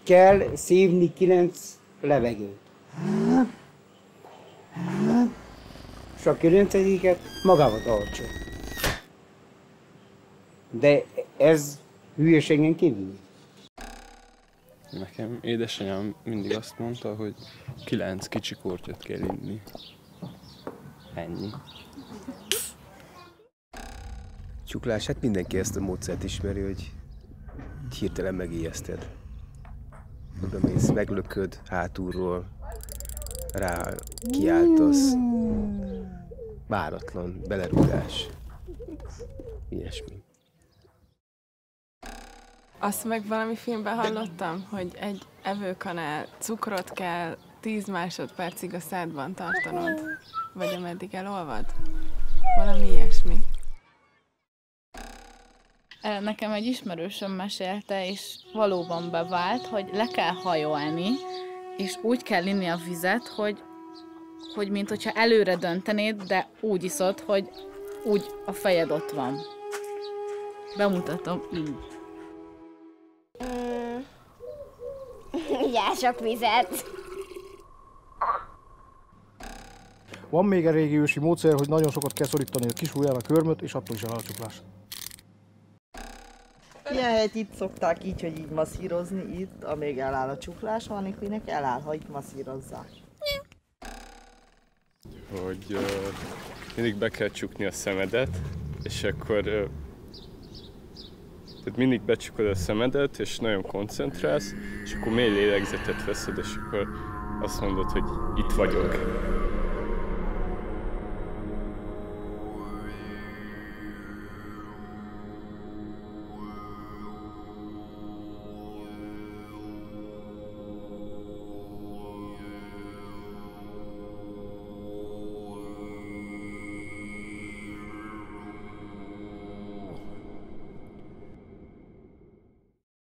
kell szívni 9 levegőt. És a 9-et magába tartsa. De ez hülyeségen kívül. Nekem édesanyám mindig azt mondta, hogy 9 kicsi kortyot kell inni. Ennyi. Csuklás, hát mindenki ezt a módszert ismeri, hogy hirtelen megijeszted. Oda mész, meglököd hátulról, rá kiáltasz. Váratlan belerúgás. Ilyesmi. Azt meg valami filmben hallottam, hogy egy evőkanál cukrot kell 10 másodpercig a szádban tartanod, vagy ameddig elolvad. Valami ilyesmi. Nekem egy ismerősöm mesélte, és valóban bevált, hogy le kell hajolni, és úgy kell inni a vizet, hogy mint hogyha előre döntenéd, de úgy iszod, hogy úgy a fejed ott van. Bemutatom így. Igyál sok vizet. Van még egy régi ősi módszer, hogy nagyon sokat kell szorítani a kis ujján a körmöt, és attól is eláll a csuklás. Ilyen helyet itt szokták így, hogy így masszírozni itt, amíg eláll a csuklás, van, akinek eláll, ha itt masszírozzák. Hogy mindig be kell csukni a szemedet, és akkor tehát mindig becsukod a szemedet, és nagyon koncentrálsz, és akkor mély lélegzetet veszed, és akkor azt mondod, hogy itt vagyok.